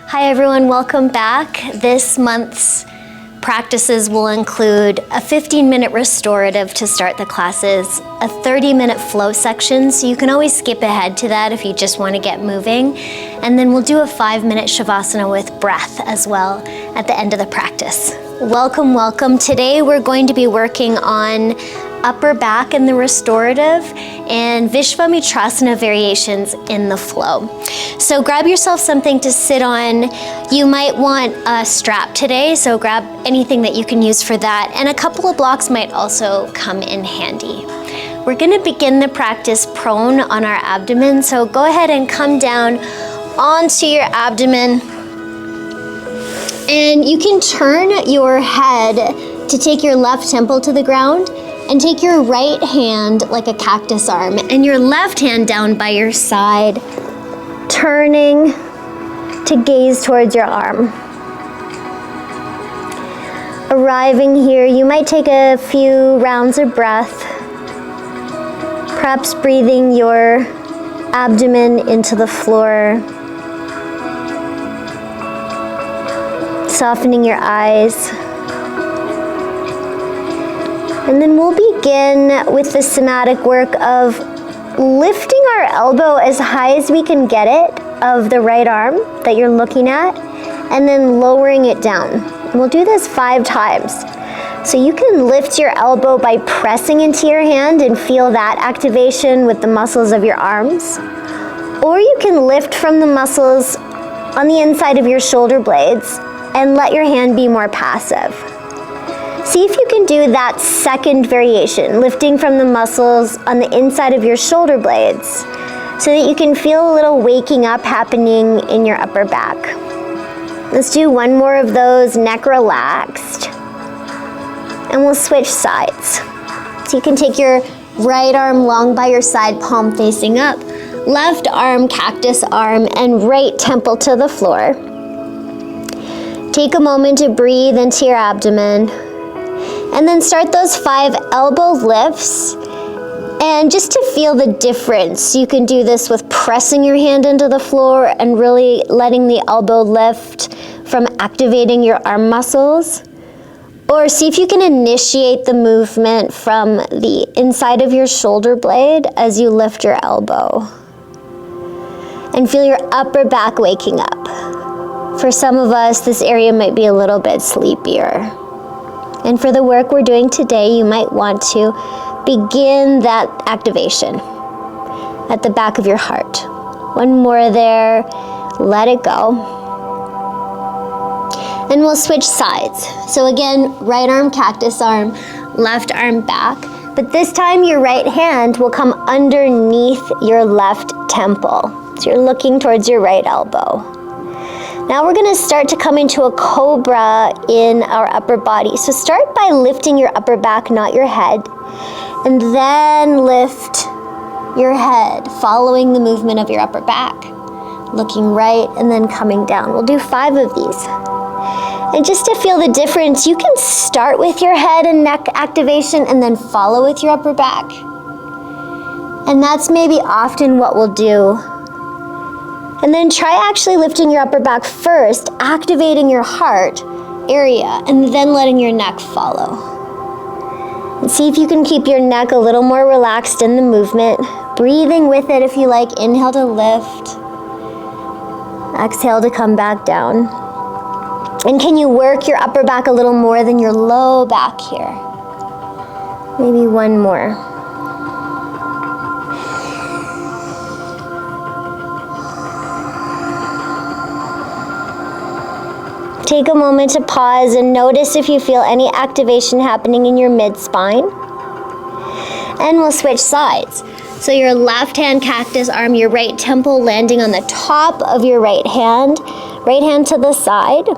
Hi everyone, welcome back. This month's practices will include a 15-minute restorative to start the classes, a 30-minute flow section, so you can always skip ahead to that if you just want to get moving, and then we'll do a 5-minute shavasana with breath as well at the end of the practice. Welcome, welcome. Today we're going to be working on upper back in the restorative and Vishvamitrasana variations in the flow. So grab yourself something to sit on. You might want a strap today, so grab anything that you can use for that, and a couple of blocks might also come in handy. We're gonna begin the practice prone on our abdomen, so go ahead and come down onto your abdomen, and you can turn your head to take your left temple to the ground and take your right hand like a cactus arm and your left hand down by your side, turning to gaze towards your arm. Arriving here, you might take a few rounds of breath, perhaps breathing your abdomen into the floor, softening your eyes. And then we'll begin with the somatic work of lifting our elbow as high as we can get it of the right arm that you're looking at, and then lowering it down. And we'll do this 5 times. So you can lift your elbow by pressing into your hand and feel that activation with the muscles of your arms. Or you can lift from the muscles on the inside of your shoulder blades and let your hand be more passive. See if you can do that second variation, lifting from the muscles on the inside of your shoulder blades, so that you can feel a little waking up happening in your upper back. Let's do one more of those, neck relaxed. And we'll switch sides. So you can take your right arm long by your side, palm facing up, left arm cactus arm, and right temple to the floor. Take a moment to breathe into your abdomen. And then start those 5 elbow lifts. And just to feel the difference, you can do this with pressing your hand into the floor and really letting the elbow lift from activating your arm muscles. Or see if you can initiate the movement from the inside of your shoulder blade as you lift your elbow. And feel your upper back waking up. For some of us, this area might be a little bit sleepier. And for the work we're doing today, you might want to begin that activation at the back of your heart. One more there, let it go. And we'll switch sides. So again, right arm cactus arm, left arm back, but this time your right hand will come underneath your left temple. So you're looking towards your right elbow. Now we're gonna start to come into a cobra in our upper body. So start by lifting your upper back, not your head, and then lift your head, following the movement of your upper back. Looking right and then coming down. We'll do 5 of these. And just to feel the difference, you can start with your head and neck activation and then follow with your upper back. And that's maybe often what we'll do. And then try actually lifting your upper back first, activating your heart area, and then letting your neck follow. And see if you can keep your neck a little more relaxed in the movement, breathing with it if you like. Inhale to lift, exhale to come back down. And can you work your upper back a little more than your low back here? Maybe one more. Take a moment to pause and notice if you feel any activation happening in your mid-spine. And we'll switch sides. So your left hand cactus arm, your right temple landing on the top of your right hand to the side.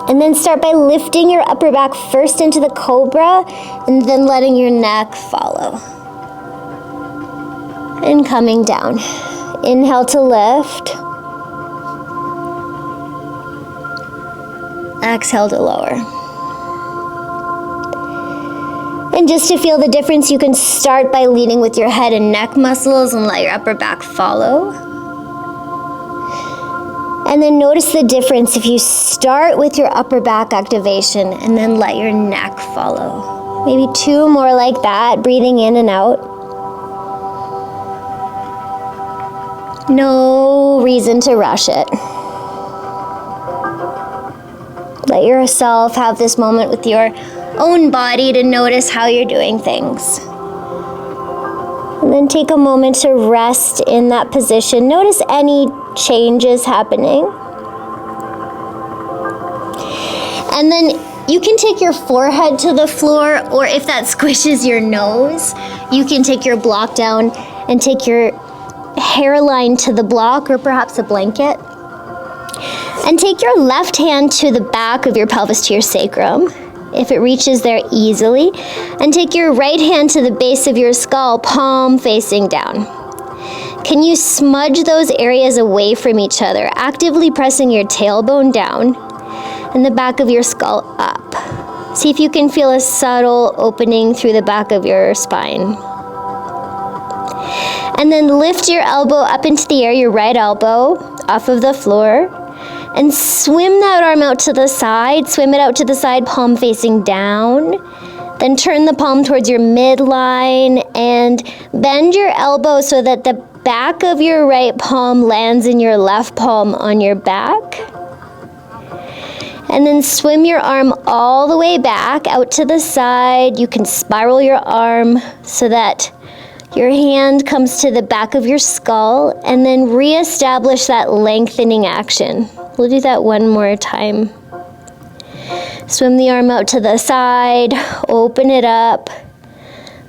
And then start by lifting your upper back first into the cobra and then letting your neck follow. And coming down. Inhale to lift. Exhale to lower. And just to feel the difference, you can start by leading with your head and neck muscles and let your upper back follow. And then notice the difference if you start with your upper back activation and then let your neck follow. Maybe 2 more like that, breathing in and out. No reason to rush it. Let yourself have this moment with your own body to notice how you're doing things. And then take a moment to rest in that position. Notice any changes happening. And then you can take your forehead to the floor, or if that squishes your nose, you can take your block down and take your hairline to the block, or perhaps a blanket. And take your left hand to the back of your pelvis, to your sacrum, if it reaches there easily. And take your right hand to the base of your skull, palm facing down. Can you smudge those areas away from each other, actively pressing your tailbone down and the back of your skull up? See if you can feel a subtle opening through the back of your spine. And then lift your elbow up into the air, your right elbow off of the floor, and swim that arm out to the side. Swim it out to the side, palm facing down. Then turn the palm towards your midline and bend your elbow so that the back of your right palm lands in your left palm on your back. And then swim your arm all the way back out to the side. You can spiral your arm so that your hand comes to the back of your skull, and then reestablish that lengthening action. We'll do that one more time. Swim the arm out to the side, open it up,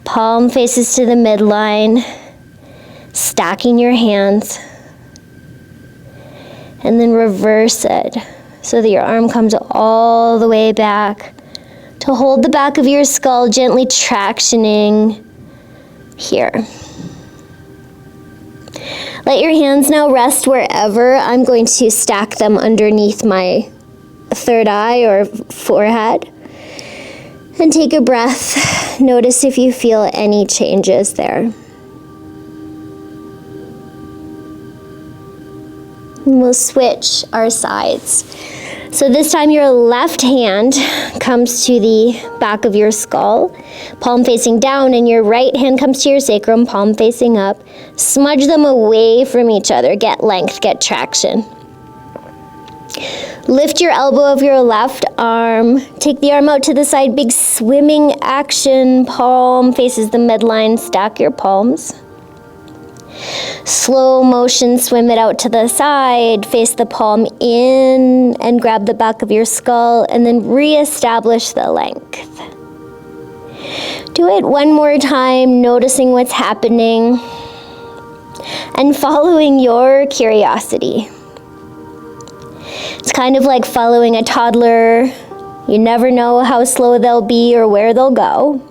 palm faces to the midline, stacking your hands, and then reverse it so that your arm comes all the way back to hold the back of your skull, gently tractioning here. Let your hands now rest wherever. I'm going to stack them underneath my third eye or forehead. And take a breath. Notice if you feel any changes there. And we'll switch our sides. So this time your left hand comes to the back of your skull, palm facing down, and your right hand comes to your sacrum, palm facing up. Smudge them away from each other. Get length, get traction. Lift your elbow of your left arm. Take the arm out to the side, big swimming action. Palm faces the midline, stack your palms. Slow motion, swim it out to the side, face the palm in and grab the back of your skull, and then reestablish the length. Do it one more time, noticing what's happening and following your curiosity. It's kind of like following a toddler. You never know how slow they'll be or where they'll go.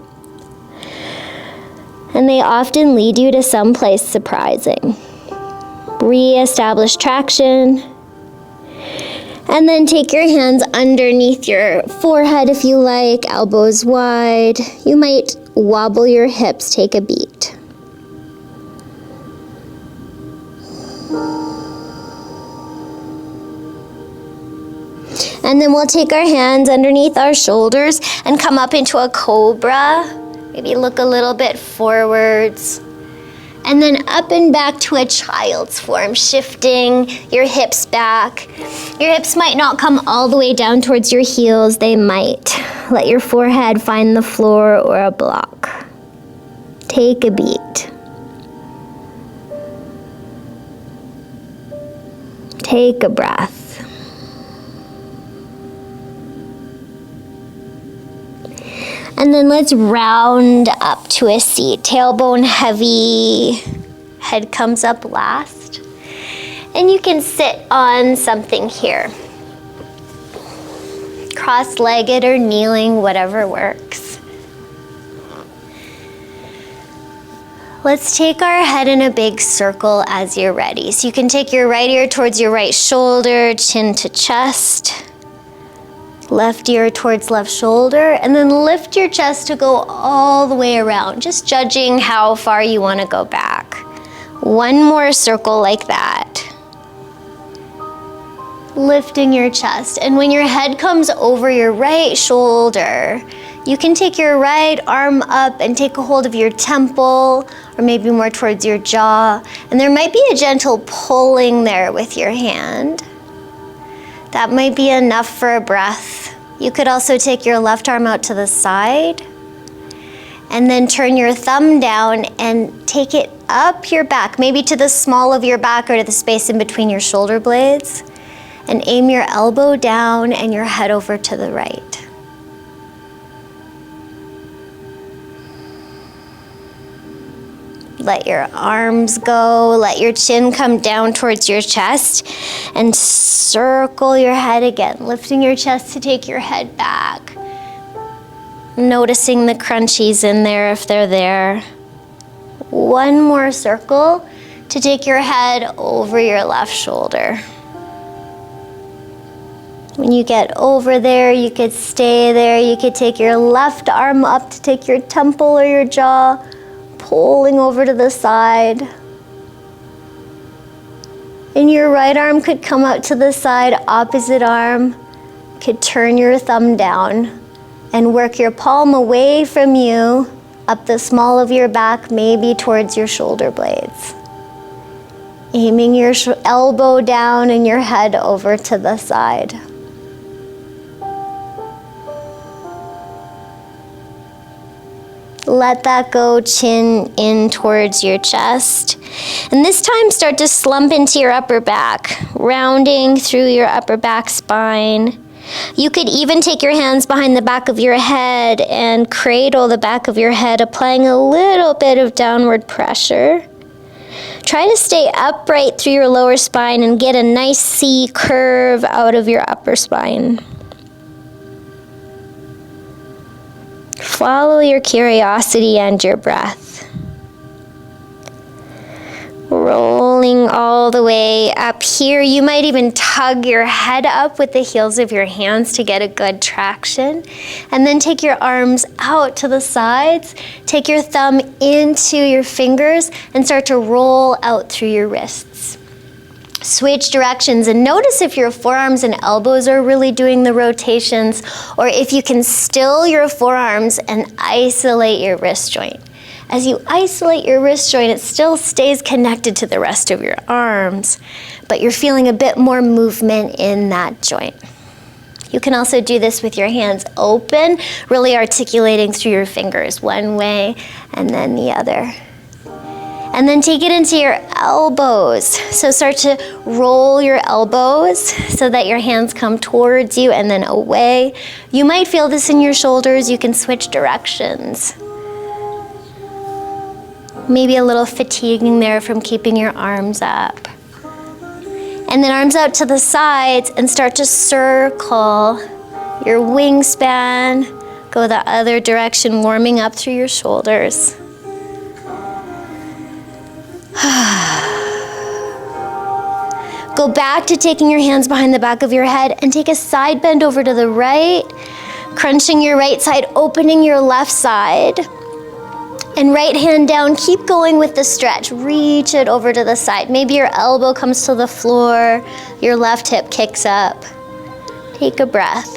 And they often lead you to someplace surprising. Re-establish traction. And then take your hands underneath your forehead if you like, elbows wide. You might wobble your hips, take a beat. And then we'll take our hands underneath our shoulders and come up into a cobra. Maybe look a little bit forwards. And then up and back to a child's form, shifting your hips back. Your hips might not come all the way down towards your heels. They might. Let your forehead find the floor or a block. Take a beat. Take a breath. And then let's round up to a seat. Tailbone heavy, head comes up last. And you can sit on something here. Cross-legged or kneeling, whatever works. Let's take our head in a big circle as you're ready. So you can take your right ear towards your right shoulder, chin to chest. Left ear towards left shoulder, and then lift your chest to go all the way around, just judging how far you want to go back. One more circle like that. lifting your chest. And when your head comes over your right shoulder, you can take your right arm up and take a hold of your temple, or maybe more towards your jaw. And there might be a gentle pulling there with your hand. That might be enough for a breath. You could also take your left arm out to the side and then turn your thumb down and take it up your back, maybe to the small of your back or to the space in between your shoulder blades, and aim your elbow down and your head over to the right. Let your arms go, let your chin come down towards your chest, and circle your head again, lifting your chest to take your head back. Noticing the crunchies in there if they're there. One more circle to take your head over your left shoulder. When you get over there, you could stay there. You could take your left arm up to take your temple or your jaw, pulling over to the side. And your right arm could come out to the side, opposite arm. You could turn your thumb down and work your palm away from you, up the small of your back, maybe towards your shoulder blades. Aiming your elbow down and your head over to the side. Let that go, chin in towards your chest. And this time start to slump into your upper back, rounding through your upper back spine. You could even take your hands behind the back of your head and cradle the back of your head, applying a little bit of downward pressure. Try to stay upright through your lower spine and get a nice C curve out of your upper spine. Follow your curiosity and your breath. Rolling all the way up here. You might even tug your head up with the heels of your hands to get a good traction. And then take your arms out to the sides. Take your thumb into your fingers and start to roll out through your wrists. Switch directions and notice if your forearms and elbows are really doing the rotations, or if you can still your forearms and isolate your wrist joint. As you isolate your wrist joint, it still stays connected to the rest of your arms, but you're feeling a bit more movement in that joint. You can also do this with your hands open, really articulating through your fingers one way and then the other. And then take it into your elbows. So start to roll your elbows so that your hands come towards you and then away. You might feel this in your shoulders. You can switch directions. Maybe a little fatiguing there from keeping your arms up. And then arms out to the sides and start to circle your wingspan. Go the other direction, warming up through your shoulders. Go back to taking your hands behind the back of your head and take a side bend over to the right, crunching your right side, opening your left side. And right hand down, keep going with the stretch. Reach it over to the side. Maybe your elbow comes to the floor, your left hip kicks up. Take a breath.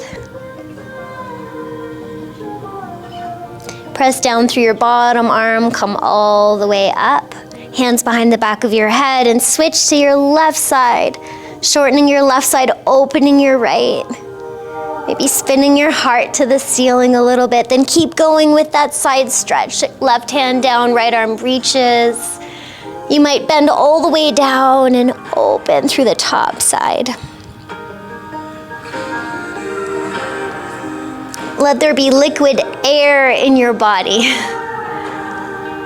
Press down through your bottom arm, come all the way up. Hands behind the back of your head and switch to your left side. Shortening your left side, opening your right. Maybe spinning your heart to the ceiling a little bit. Then keep going with that side stretch. Left hand down, right arm reaches. You might bend all the way down and open through the top side. Let there be liquid air in your body.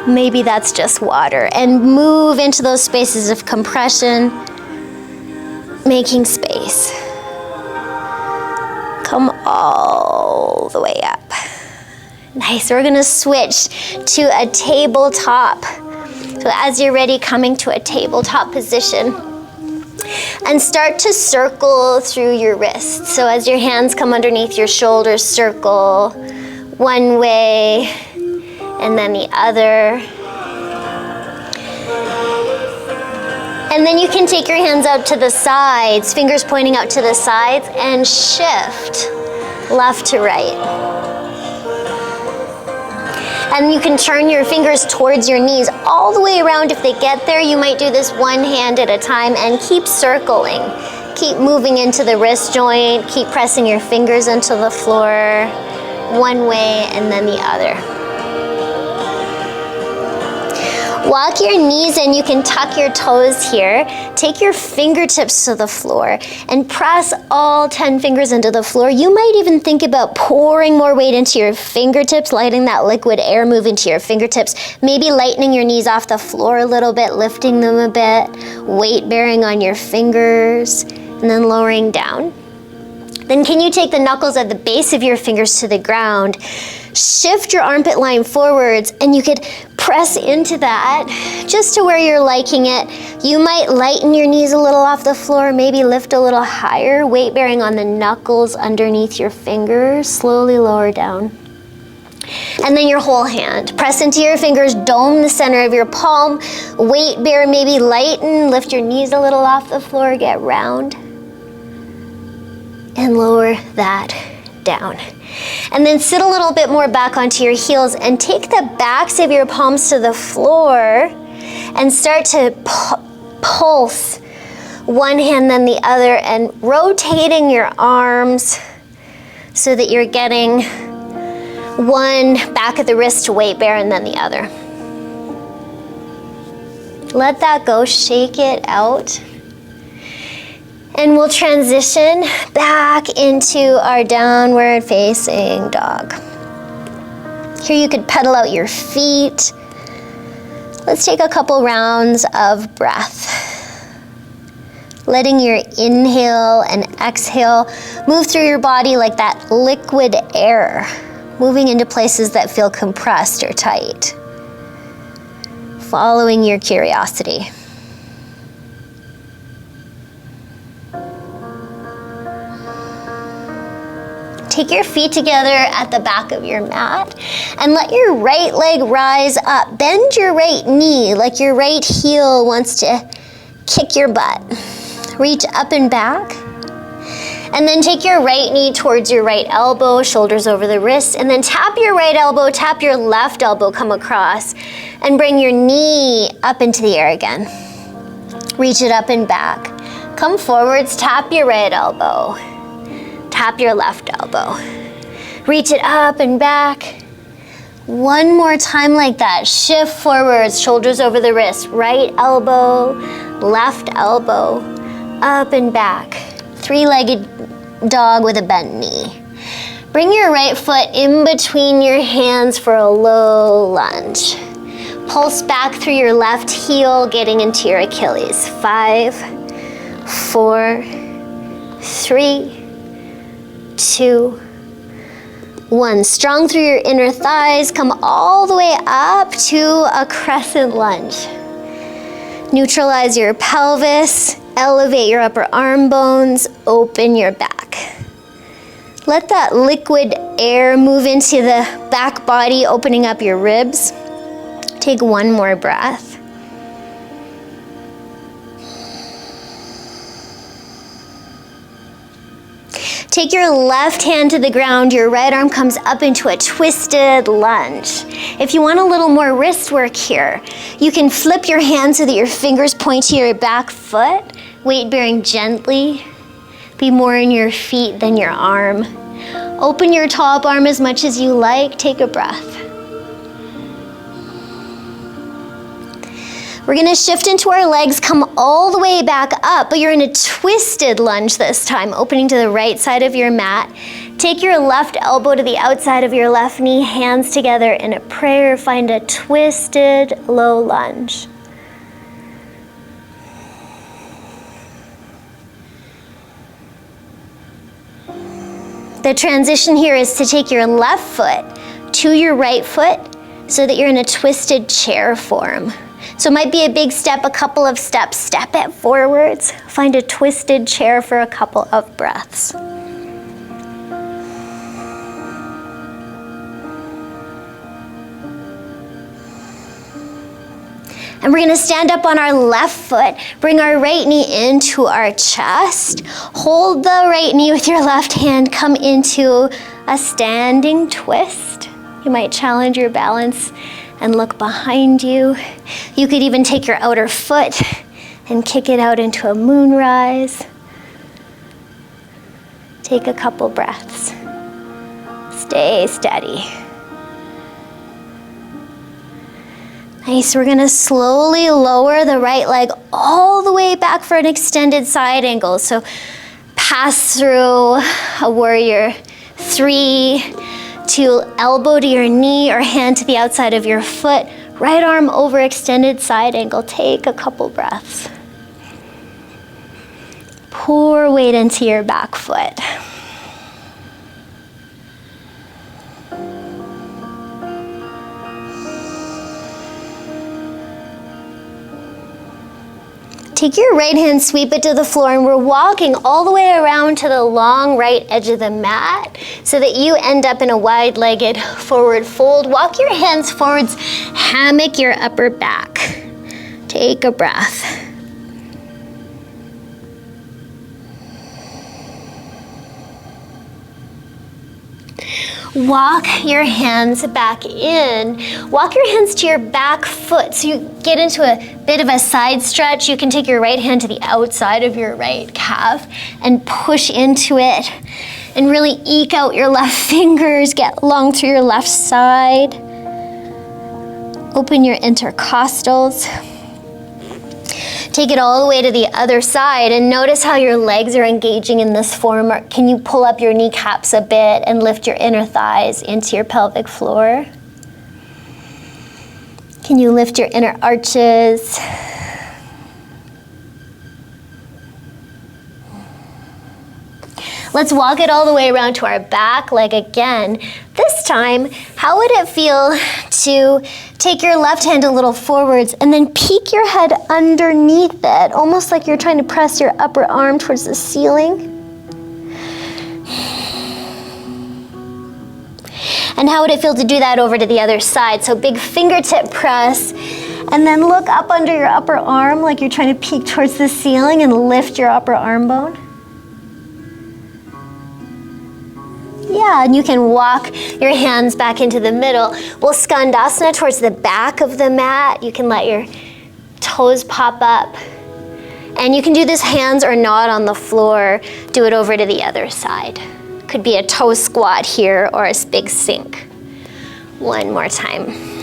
Maybe that's just water. And move into those spaces of compression, making space. Come all the way up. Nice, we're gonna switch to a tabletop. So as you're ready, coming to a tabletop position. And start to circle through your wrists. So as your hands come underneath your shoulders, circle one way and then the other. And then you can take your hands out to the sides, fingers pointing out to the sides, and shift left to right. And you can turn your fingers towards your knees all the way around. If they get there, you might do this one hand at a time and keep circling. Keep moving into the wrist joint, keep pressing your fingers into the floor, one way and then the other. Walk your knees in, you can tuck your toes here. Take your fingertips to the floor and press all 10 fingers into the floor. You might even think about pouring more weight into your fingertips, letting that liquid air move into your fingertips. Maybe lightening your knees off the floor a little bit, lifting them a bit, weight bearing on your fingers, and then lowering down. Then can you take the knuckles at the base of your fingers to the ground, shift your armpit line forwards, and you could press into that just to where you're liking it. You might lighten your knees a little off the floor, maybe lift a little higher, weight bearing on the knuckles underneath your fingers, slowly lower down. And then your whole hand. Press into your fingers, dome the center of your palm, weight bear, maybe lighten, lift your knees a little off the floor, get round. And lower that down. And then sit a little bit more back onto your heels and take the backs of your palms to the floor and start to pulse one hand then the other and rotating your arms so that you're getting one back of the wrist to weight bear and then the other. Let that go, shake it out. And we'll transition back into our downward facing dog. Here you could pedal out your feet. Let's take a couple rounds of breath. Letting your inhale and exhale move through your body like that liquid air, moving into places that feel compressed or tight. Following your curiosity. Take your feet together at the back of your mat and let your right leg rise up. Bend your right knee like your right heel wants to kick your butt. Reach up and back. And then take your right knee towards your right elbow, shoulders over the wrists, and then tap your right elbow, tap your left elbow, come across, and bring your knee up into the air again. Reach it up and back. Come forwards, tap your right elbow. Tap your left elbow. Reach it up and back. One more time like that. Shift forwards, shoulders over the wrist. Right elbow, left elbow, up and back. Three-legged dog with a bent knee. Bring your right foot in between your hands for a low lunge. Pulse back through your left heel, getting into your Achilles. 5, 4, 3, 2, 1. Strong through your inner thighs. Come all the way up to a crescent lunge. Neutralize your pelvis. Elevate your upper arm bones. Open your back. Let that liquid air move into the back body, opening up your ribs. Take one more breath. Take your left hand to the ground, your right arm comes up into a twisted lunge. If you want a little more wrist work here, you can flip your hand so that your fingers point to your back foot, weight bearing gently. Be more in your feet than your arm. Open your top arm as much as you like, take a breath. We're gonna shift into our legs, come all the way back up, but you're in a twisted lunge this time, opening to the right side of your mat. Take your left elbow to the outside of your left knee, hands together in a prayer. Find a twisted low lunge. The transition here is to take your left foot to your right foot so that you're in a twisted chair form. So it might be a big step, a couple of steps. Step it forwards. Find a twisted chair for a couple of breaths. And we're gonna stand up on our left foot, bring our right knee into our chest, hold the right knee with your left hand, come into a standing twist. You might challenge your balance and look behind you. You could even take your outer foot and kick it out into a moonrise. Take a couple breaths. Stay steady. Nice, we're gonna slowly lower the right leg all the way back for an extended side angle. So pass through a warrior 3 to elbow to your knee or hand to the outside of your foot. Right arm over extended side angle. Take a couple breaths. Pour weight into your back foot. Take your right hand, sweep it to the floor, and we're walking all the way around to the long right edge of the mat so that you end up in a wide-legged forward fold. Walk your hands forwards, hammock your upper back. Take a breath. Walk your hands back in. Walk your hands to your back foot so you get into a bit of a side stretch. You can take your right hand to the outside of your right calf and push into it and really eke out your left fingers. Get long through your left side. Open your intercostals. Take it all the way to the other side and notice how your legs are engaging in this form. Can you pull up your kneecaps a bit and lift your inner thighs into your pelvic floor? Can you lift your inner arches? Let's walk it all the way around to our back leg again. This time, how would it feel to take your left hand a little forwards and then peek your head underneath it, almost like you're trying to press your upper arm towards the ceiling? And how would it feel to do that over to the other side? So big fingertip press, and then look up under your upper arm like you're trying to peek towards the ceiling and lift your upper arm bone. Yeah, and you can walk your hands back into the middle. We'll skandasana towards the back of the mat. You can let your toes pop up. And you can do this hands or not on the floor. Do it over to the other side. Could be a toe squat here or a big sink. One more time.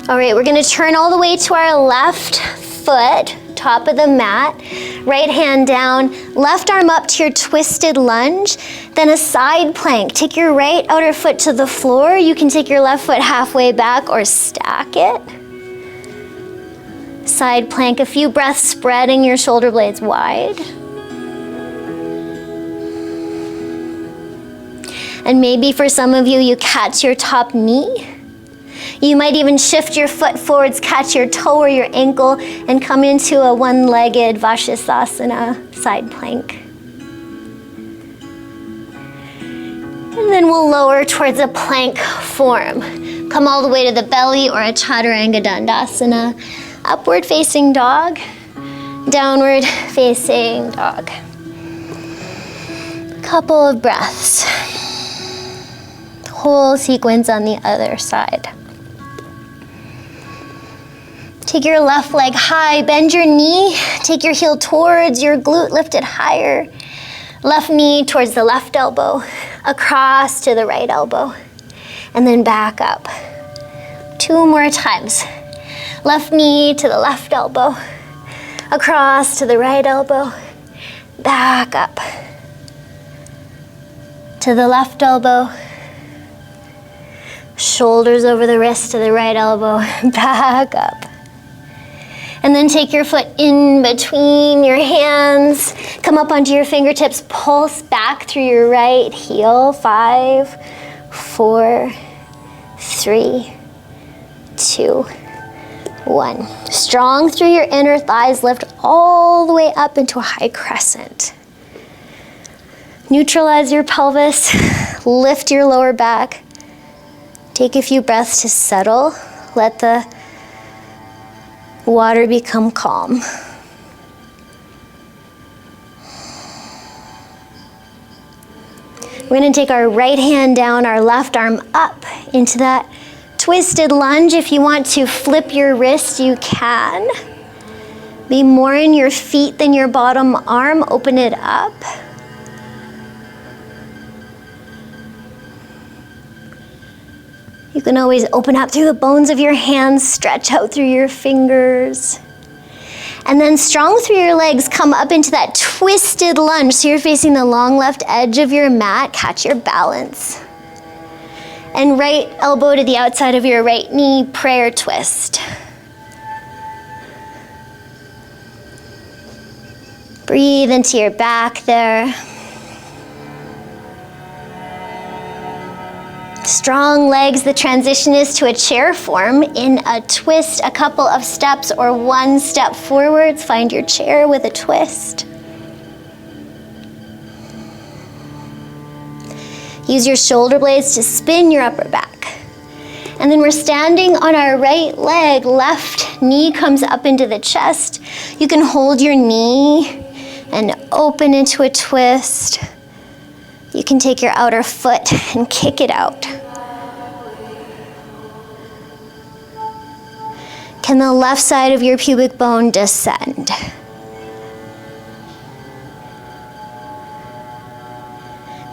All right, we're gonna turn all the way to our left foot, top of the mat. Right hand down, left arm up to your twisted lunge, then a side plank. Take your right outer foot to the floor. You can take your left foot halfway back or stack it. Side plank, a few breaths spreading your shoulder blades wide. And maybe for some of you, you catch your top knee. You might even shift your foot forwards, catch your toe or your ankle, and come into a one-legged Vashisthasana side plank. And then we'll lower towards a plank form. Come all the way to the belly or a Chaturanga Dandasana. Upward facing dog, downward facing dog. Couple of breaths. Whole sequence on the other side. Take your left leg high, bend your knee, take your heel towards your glute, lift it higher. Left knee towards the left elbow, across to the right elbow, and then back up. 2 more times. Left knee to the left elbow, across to the right elbow, back up. To the left elbow, shoulders over the wrist to the right elbow, back up. And then take your foot in between your hands, come up onto your fingertips, pulse back through your right heel. 5, 4, 3, 2, 1. Strong through your inner thighs, lift all the way up into a high crescent. Neutralize your pelvis, lift your lower back. Take a few breaths to settle. Let the water become calm. We're going to take our right hand down, our left arm up into that twisted lunge. If you want to flip your wrist, you can. Be more in your feet than your bottom arm. Open it up. You can always open up through the bones of your hands, stretch out through your fingers. And then strong through your legs, come up into that twisted lunge. So you're facing the long left edge of your mat. Catch your balance. And right elbow to the outside of your right knee, prayer twist. Breathe into your back there. Strong legs, the transition is to a chair form in a twist, a couple of steps or one step forwards. Find your chair with a twist. Use your shoulder blades to spin your upper back. And then we're standing on our right leg, left knee comes up into the chest. You can hold your knee and open into a twist. You can take your outer foot and kick it out. Can the left side of your pubic bone descend?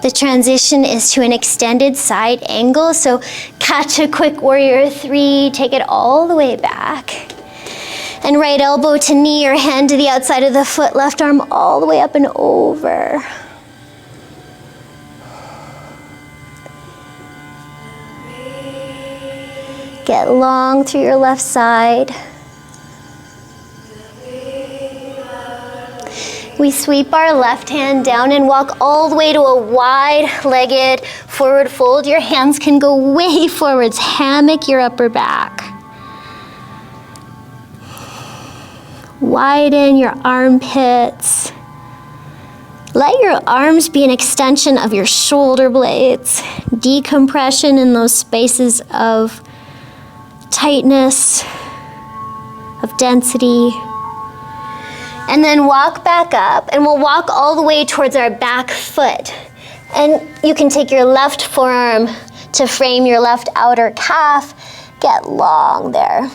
The transition is to an extended side angle, so catch a quick warrior 3, take it all the way back. And right elbow to knee or hand to the outside of the foot, left arm all the way up and over. Get long through your left side. We sweep our left hand down and walk all the way to a wide-legged forward fold. Your hands can go way forwards. Hammock your upper back. Widen your armpits. Let your arms be an extension of your shoulder blades. Decompression in those spaces of tightness, of density. And then walk back up, and we'll walk all the way towards our back foot. And you can take your left forearm to frame your left outer calf. Get long there.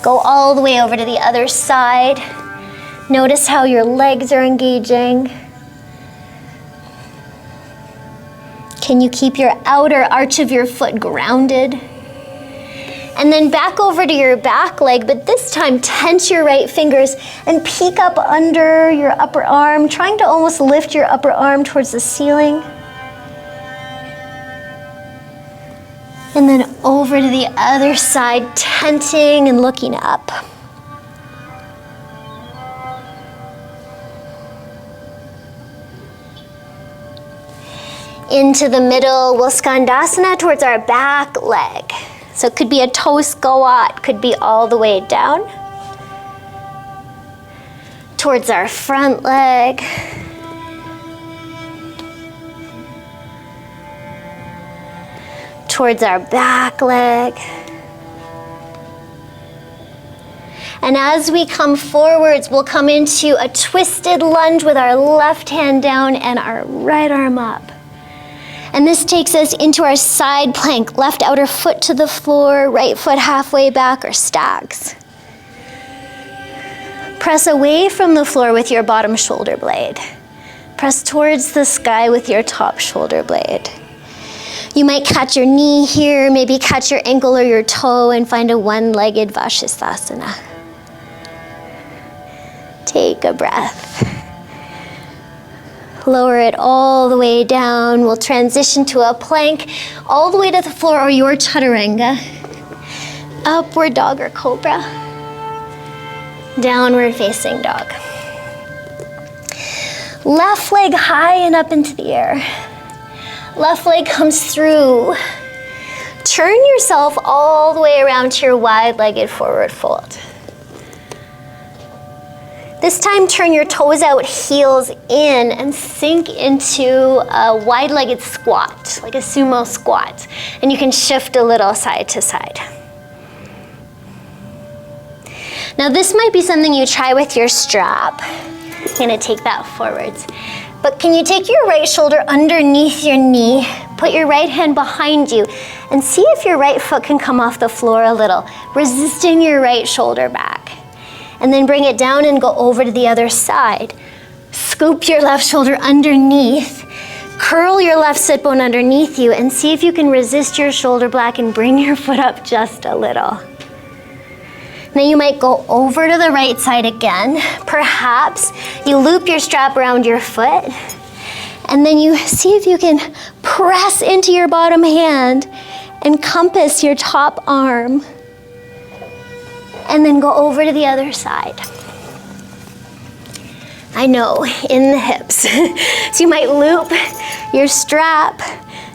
Go all the way over to the other side. Notice how your legs are engaging. Can you keep your outer arch of your foot grounded? And then back over to your back leg, but this time tense your right fingers and peek up under your upper arm, trying to almost lift your upper arm towards the ceiling. And then over to the other side, tensing and looking up. Into the middle, we'll skandasana towards our back leg. So it could be a toe squat, could be all the way down. Towards our front leg. Towards our back leg. And as we come forwards, we'll come into a twisted lunge with our left hand down and our right arm up. And this takes us into our side plank, left outer foot to the floor, right foot halfway back, or stacks. Press away from the floor with your bottom shoulder blade. Press towards the sky with your top shoulder blade. You might catch your knee here, maybe catch your ankle or your toe and find a one-legged Vashisthasana. Take a breath. Lower it all the way down. We'll transition to a plank all the way to the floor or your chaturanga. Upward dog or cobra. Downward facing dog. Left leg high and up into the air. Left leg comes through. Turn yourself all the way around to your wide-legged forward fold. This time, turn your toes out, heels in, and sink into a wide-legged squat, like a sumo squat. And you can shift a little side to side. Now this might be something you try with your strap. I'm gonna take that forwards. But can you take your right shoulder underneath your knee, put your right hand behind you, and see if your right foot can come off the floor a little, resisting your right shoulder back. And then bring it down and go over to the other side. Scoop your left shoulder underneath, curl your left sit bone underneath you, and see if you can resist your shoulder back and bring your foot up just a little. Now you might go over to the right side again. Perhaps you loop your strap around your foot, and then you see if you can press into your bottom hand and compass your top arm, and then go over to the other side. I know, in the hips. So you might loop your strap.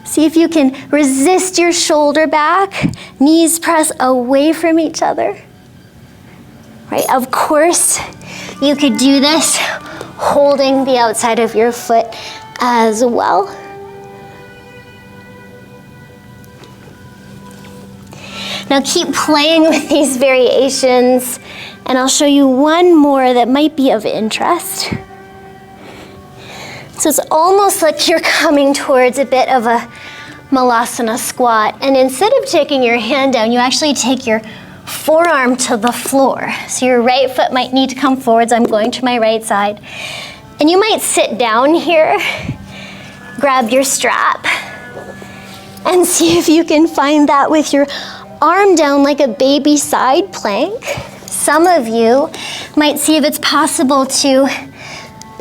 See if you can resist your shoulder back, knees press away from each other. Right, of course, you could do this holding the outside of your foot as well. Now keep playing with these variations, and I'll show you one more that might be of interest. So it's almost like you're coming towards a bit of a malasana squat, and instead of taking your hand down, you actually take your forearm to the floor. So your right foot might need to come forwards. I'm going to my right side. And you might sit down here, grab your strap, and see if you can find that with your arm down like a baby side plank. Some of you might see if it's possible to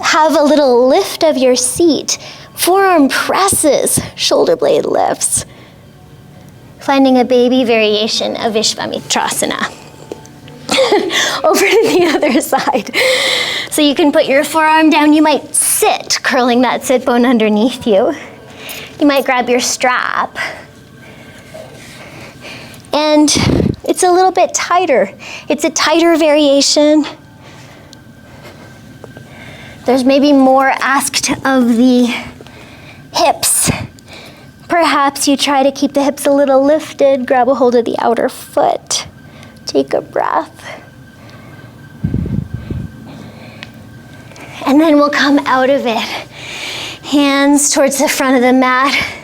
have a little lift of your seat. Forearm presses, shoulder blade lifts. Finding a baby variation of Vishvamitrasana. Over to the other side. So you can put your forearm down. You might sit, curling that sit bone underneath you. You might grab your strap. And it's a little bit tighter. It's a tighter variation. There's maybe more asked of the hips. Perhaps you try to keep the hips a little lifted, grab a hold of the outer foot, take a breath. And then we'll come out of it. Hands towards the front of the mat.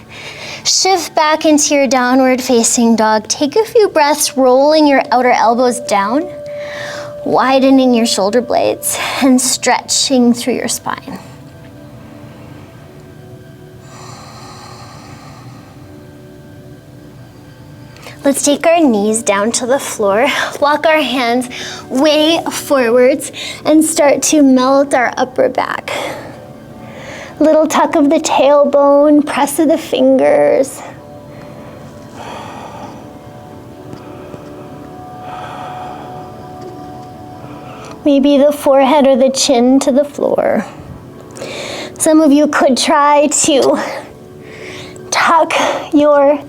Shift back into your downward facing dog. Take a few breaths, rolling your outer elbows down, widening your shoulder blades, and stretching through your spine. Let's take our knees down to the floor, walk our hands way forwards, and start to melt our upper back. Little tuck of the tailbone, press of the fingers. Maybe the forehead or the chin to the floor. Some of you could try to tuck your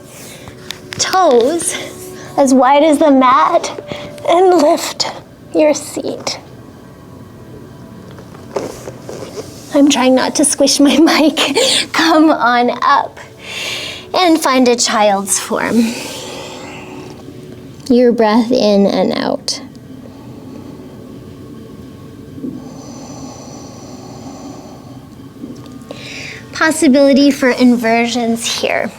toes as wide as the mat and lift your seat. I'm trying not to squish my mic. Come on up and find a child's form. Your breath in and out. Possibility for inversions here.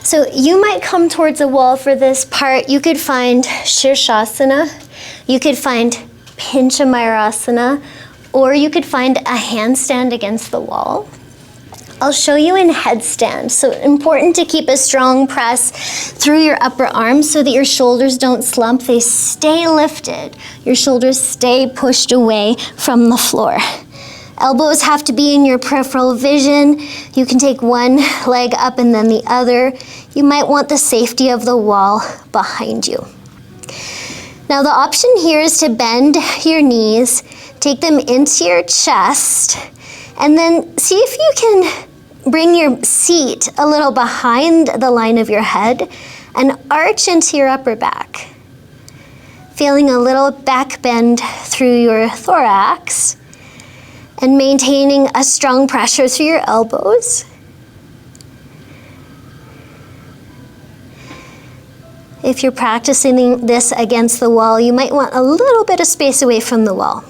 So you might come towards a wall for this part. You could find Shirshasana, you could find Pinchamayurasana, or you could find a handstand against the wall. I'll show you in headstand. So important to keep a strong press through your upper arms so that your shoulders don't slump. They stay lifted. Your shoulders stay pushed away from the floor. Elbows have to be in your peripheral vision. You can take one leg up and then the other. You might want the safety of the wall behind you. Now the option here is to bend your knees, take them into your chest, and then see if you can bring your seat a little behind the line of your head and arch into your upper back. Feeling a little back bend through your thorax and maintaining a strong pressure through your elbows. If you're practicing this against the wall, you might want a little bit of space away from the wall.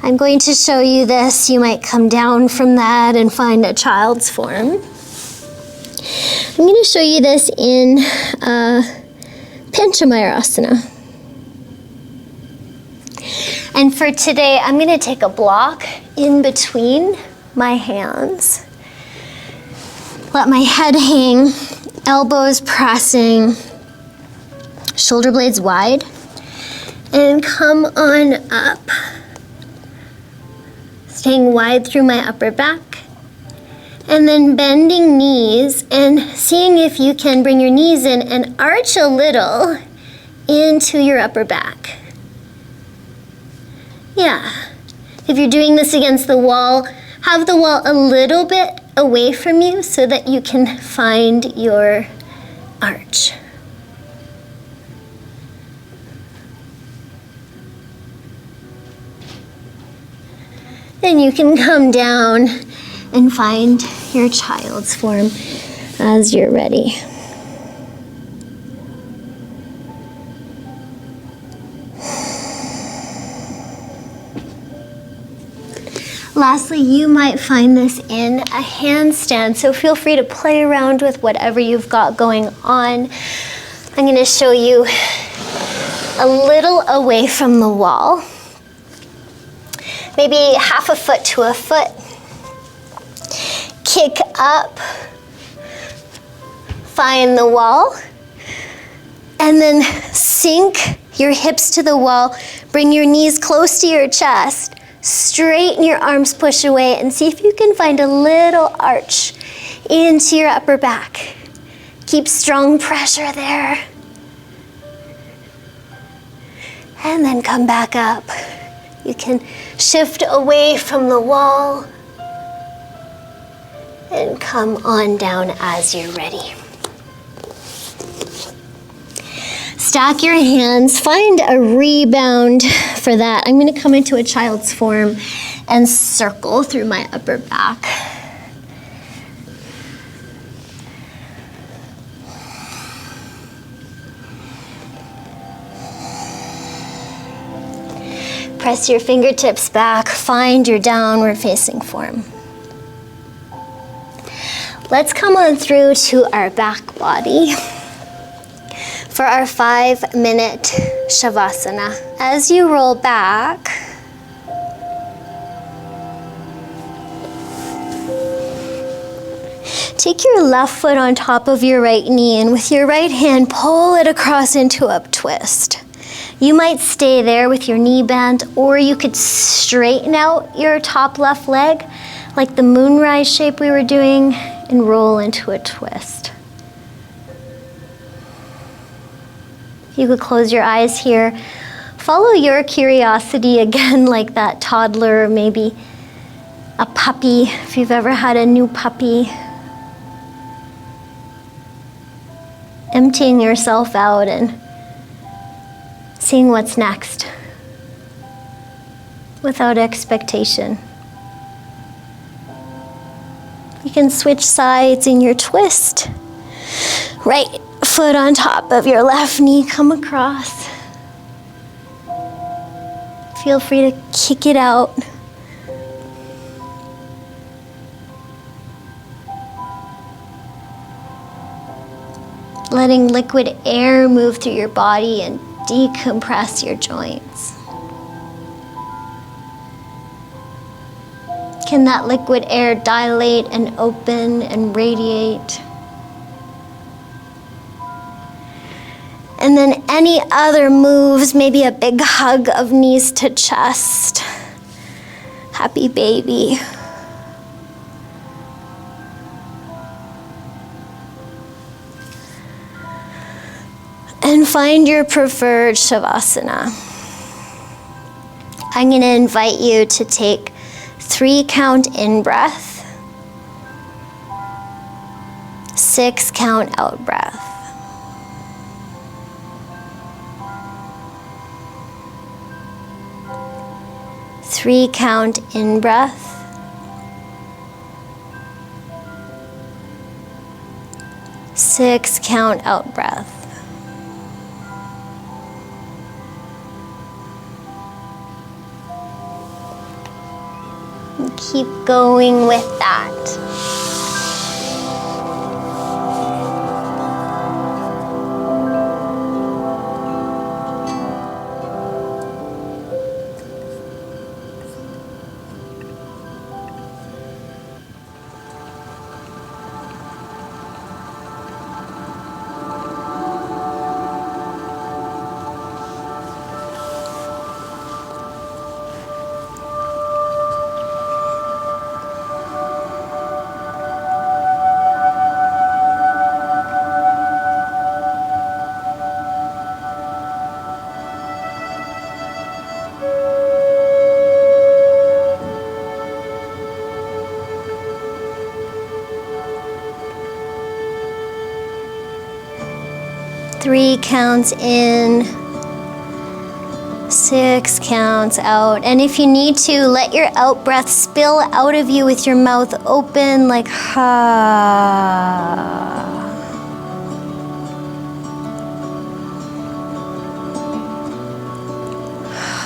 I'm going to show you this. You might come down from that and find a child's form. I'm going to show you this in Panchamayurasana. And for today, I'm going to take a block in between my hands. Let my head hang, elbows pressing, shoulder blades wide, and come on up. Staying wide through my upper back, and then bending knees and seeing if you can bring your knees in and arch a little into your upper back. Yeah. If you're doing this against the wall, have the wall a little bit away from you so that you can find your arch. Then you can come down and find your child's form as you're ready. Lastly, you might find this in a handstand, so feel free to play around with whatever you've got going on. I'm going to show you a little away from the wall. Maybe half a foot to a foot. Kick up, find the wall, and then sink your hips to the wall. Bring your knees close to your chest. Straighten your arms, push away, and see if you can find a little arch into your upper back. Keep strong pressure there. And then come back up. You can shift away from the wall and come on down as you're ready. Stack your hands, find a rebound for that. I'm going to come into a child's form and circle through my upper back. Press your fingertips back, find your downward facing form. Let's come on through to our back body for our 5-minute savasana. As you roll back, take your left foot on top of your right knee and with your right hand pull it across into a twist. You might stay there with your knee bent, or you could straighten out your top left leg like the moonrise shape we were doing and roll into a twist. You could close your eyes here. Follow your curiosity again, like that toddler, maybe a puppy, if you've ever had a new puppy. Emptying yourself out and seeing what's next without expectation. You can switch sides in your twist. Right foot on top of your left knee, come across. Feel free to kick it out. Letting liquid air move through your body and decompress your joints. Can that liquid air dilate and open and radiate? And then any other moves, maybe a big hug of knees to chest. Happy baby. And find your preferred savasana. I'm going to invite you to take 3 count in breath, 6 count out breath. 3 count in breath. 6 count out breath. And keep going with that. Three counts in, 6 counts out. And if you need to, let your out breath spill out of you with your mouth open like ha.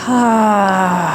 Ha.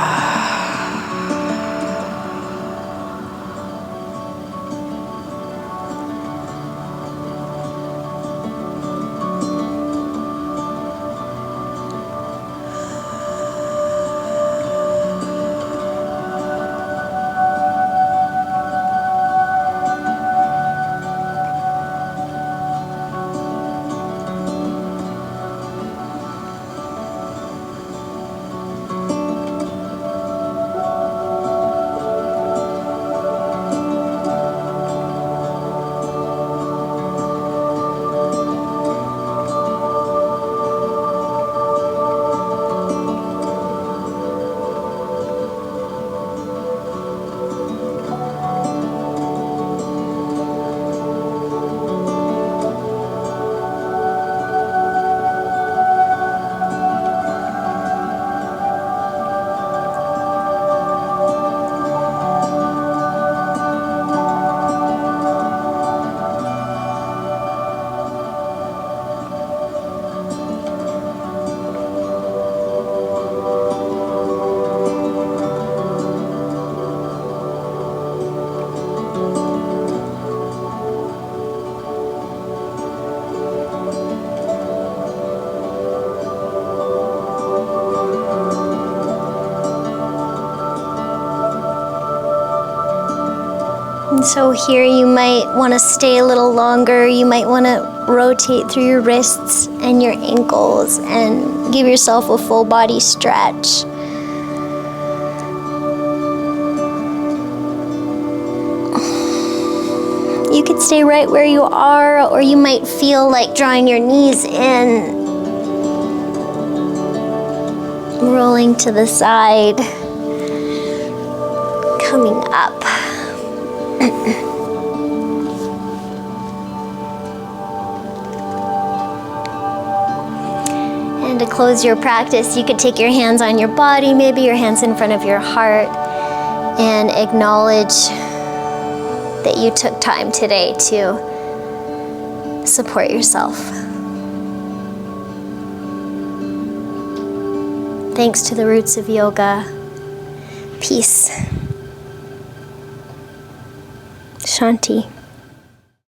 And so here you might want to stay a little longer. You might want to rotate through your wrists and your ankles and give yourself a full body stretch. You could stay right where you are, or you might feel like drawing your knees in, rolling to the side, coming up. And to close your practice, you could take your hands on your body, maybe your hands in front of your heart, and acknowledge that you took time today to support yourself. Thanks to the roots of yoga. Peace. Shanti.